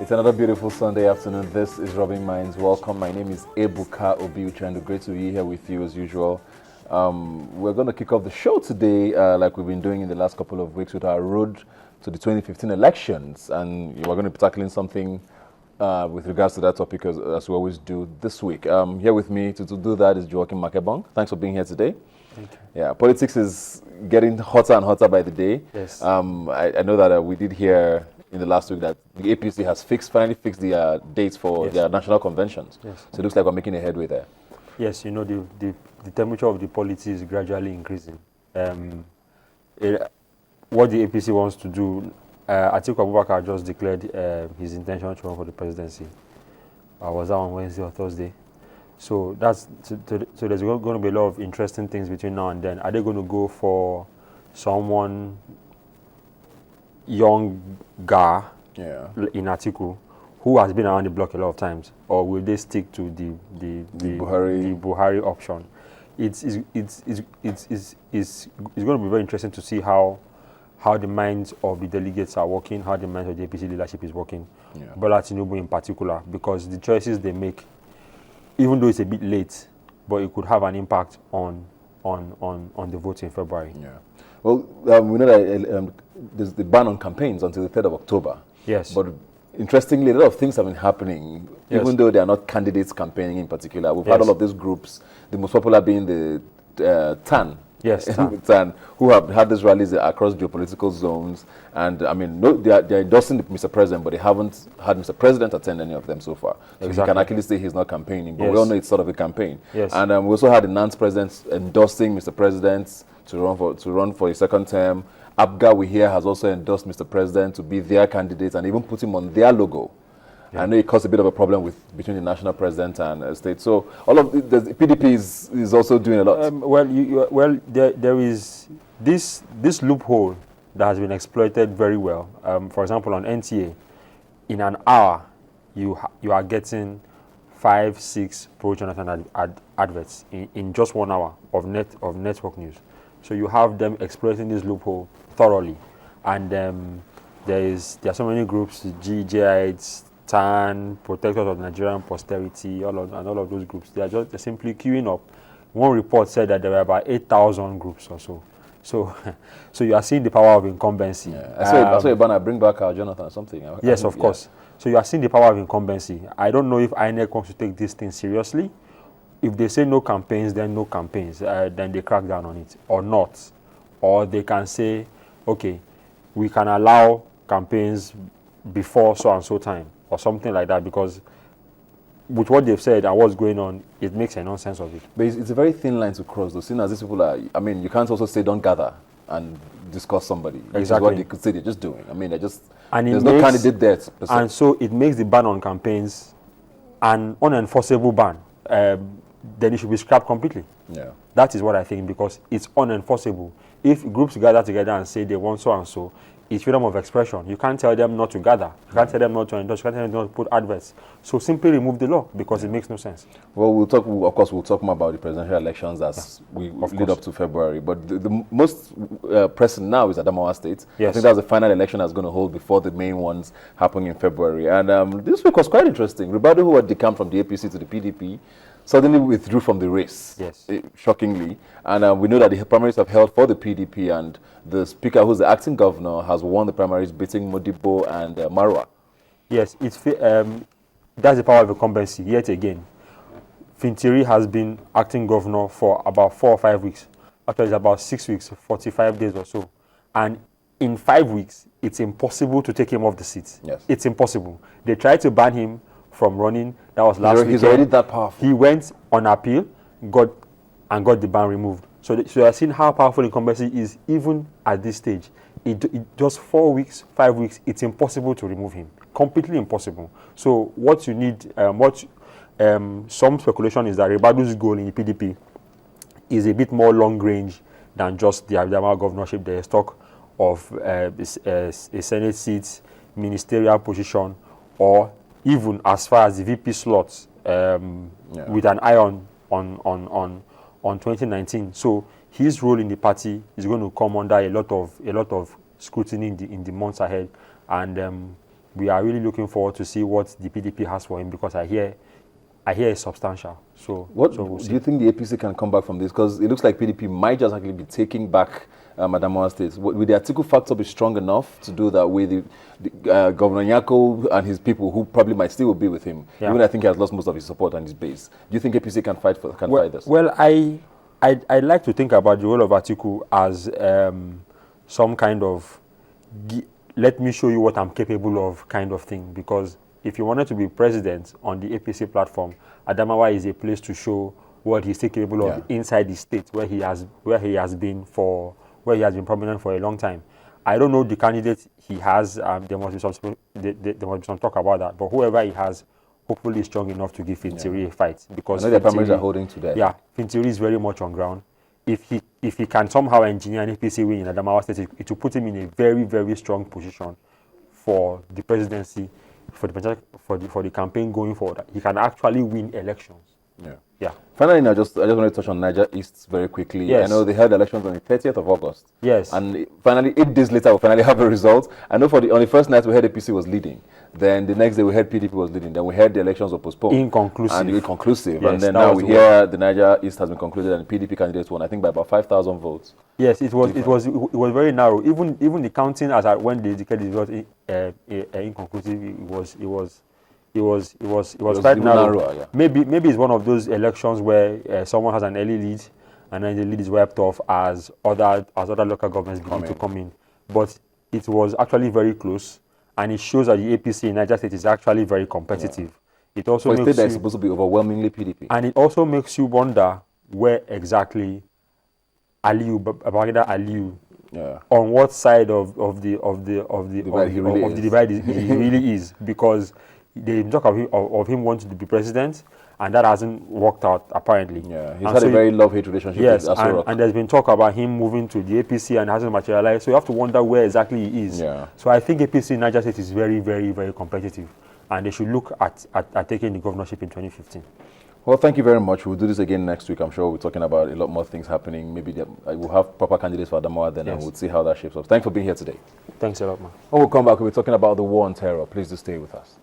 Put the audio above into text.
It's another beautiful Sunday afternoon. This is Rubbing Minds. Welcome. My name is Ebuka Obiuchendu. Great to be here with you as usual. We're going to kick off the show today, like we've been doing in the last couple of weeks, with our road to the 2015 elections. And we're going to be tackling something with regards to that topic as we always do this week. Here with me to do that is Joaquin Makebong. Thanks for being here today. Thank you. Yeah, politics is getting hotter and hotter by the day. Yes. I know that we did hear in the last week that the APC has finally fixed the dates for their national conventions. Yes. So it looks like we're making a headway there. Yes, you know, the temperature of the polity is gradually increasing. What the APC wants to do, Atiku Abubakar just declared his intention to run for the presidency. Was that on Wednesday or Thursday? So there's going to be a lot of interesting things between now and then. Are they going to go for someone younger in Atiku who has been around the block a lot of times, or will they stick to the Buhari option? It's going to be very interesting to see how the minds of the delegates are working, how the minds of the APC leadership is working. Bola Tinubu in particular, because the choices they make, even though it's a bit late, but it could have an impact on the vote in February. Yeah. Well, we know that there's the ban on campaigns until the 3rd of October. Yes. But interestingly, a lot of things have been happening, even though they are not candidates campaigning in particular. We've had all of these groups, the most popular being the TAN. Yes, TAN, who have had these rallies across geopolitical zones. And, I mean, they're endorsing Mr. President, but they haven't had Mr. President attend any of them so far. So you can actually say he's not campaigning, but we all know it's sort of a campaign. Yes. And we also had the Nance president endorsing Mr. President to run for a second term. APGA, we hear, has also endorsed Mr. President to be their candidate and even put him on their logo. Yeah. I know it caused a bit of a problem between the national president and state. So all of the PDP is also doing a lot. There is this loophole that has been exploited very well. For example, on NTA, in an hour, you are getting 5-6 pro-Jonathan adverts in just 1 hour of network news. So you have them exploiting this loophole thoroughly, and there are so many groups: GJites, TAN, Protectors of Nigerian Posterity, all of those groups. They're simply queuing up. One report said that there were about 8,000 groups or so. So you are seeing the power of incumbency. Yeah. I saw a banner, bring back our Jonathan or something. Yes, of course. So you are seeing the power of incumbency. I don't know if INEC wants to take this thing seriously. If they say no campaigns, then no campaigns. Then they crack down on it, or not. Or they can say, okay, we can allow campaigns before so-and-so time, or something like that, because with what they've said and what's going on, it makes a nonsense of it. But it's a very thin line to cross, though, seeing as these people are, I mean, you can't also say don't gather and discuss somebody. Exactly. Which is what they could say they're just doing. I mean, there's no candidate there. And so it makes the ban on campaigns an unenforceable ban. Then it should be scrapped completely. Yeah. That is what I think, because it's unenforceable. If groups gather together and say they want so-and-so, it's freedom of expression. You can't tell them not to gather. You can't tell them not to endorse. You can't tell them not to put adverts. So simply remove the law, because it makes no sense. Well, we'll talk more about the presidential elections as we lead up to February. But the most pressing now is Adamawa State. Yes. I think that's the final election that's going to hold before the main ones happening in February. And this week was quite interesting. Ribadu, who had decamped from the APC to the PDP, suddenly withdrew from the race, shockingly. And we know that the primaries have held for the PDP, and the speaker, who's the acting governor, has won the primaries, beating Modibo and Marwa. Yes, that's the power of incumbency, yet again. Fintiri has been acting governor for about 4 or 5 weeks. Actually, it's about 6 weeks, 45 days or so. And in 5 weeks, it's impossible to take him off the seat. Yes. It's impossible. They tried to ban him from running. That was last week. He's already that powerful. He went on appeal, got the ban removed. So you are seeing how powerful incumbency is even at this stage. It just 4 weeks, 5 weeks, it's impossible to remove him. Completely impossible. So what you need, some speculation is that Ribadu's goal in the PDP is a bit more long range than just the Adamawa governorship. There is talk of a Senate seat, ministerial position, or even as far as the VP slots, with an eye on 2019. So his role in the party is going to come under a lot of scrutiny in the months ahead, and we are really looking forward to see what the PDP has for him, because I hear it's substantial. So What so we'll see. do you think the APC can come back from this? Because it looks like PDP might just actually be taking back Adamawa State. Will the Atiku factor be strong enough to do that with Governor Nyako and his people, who probably might still be with him? Yeah. Even I think he has lost most of his support and his base. Do you think APC can fight this? Well, I'd like to think about the role of Atiku as some kind of let me show you what I'm capable of kind of thing. Because if you wanted to be president on the APC platform, Adamawa is a place to show what he's still capable of inside the state where he has been prominent for a long time. I don't know the candidate he has. There must be some talk about that. But whoever he has, hopefully is strong enough to give Fintiri a fight, because I know the primaries are holding today. Yeah, Fintiri is very much on ground. If he can somehow engineer an APC win in Adamawa State, it will put him in a very, very strong position for the presidency, for the campaign going forward. He can actually win elections. Yeah. Finally, I just want to touch on Niger East very quickly. Yes. I know they held elections on the 30th of August. Yes. And finally, 8 days later, we finally have a result. I know on the first night, we heard APC was leading. Then the next day, we heard PDP was leading. Then we heard the elections were postponed. Inconclusive. And inconclusive. Yes, and then now we hear the Niger East has been concluded and the PDP candidates won, I think, by about 5,000 votes. Yes, it was very narrow. Even the counting when they declared the result inconclusive, it was quite narrow. Yeah. Maybe it's one of those elections where someone has an early lead, and then the lead is wiped off as other local governments begin to come in. But it was actually very close, and it shows that the APC in Niger State is actually very competitive. Yeah. It also makes that is supposed to be overwhelmingly PDP, and it also makes you wonder where exactly Babangida Aliyu, on what side of the divide he really is, because they talk of him wanting to be president, and that hasn't worked out apparently. Yeah, he's had a very love-hate relationship with Aso Rock. And there's been talk about him moving to the APC and hasn't materialized. So you have to wonder where exactly he is. Yeah. So I think APC in Niger State is very, very, very competitive, and they should look at taking the governorship in 2015. Well, thank you very much. We'll do this again next week. I'm sure we'll be talking about a lot more things happening. Maybe we'll have proper candidates for Adamawa then, and we'll see how that shapes up. Thanks for being here today. Thanks a lot, man. When we come back, we'll be talking about the war on terror. Please do stay with us.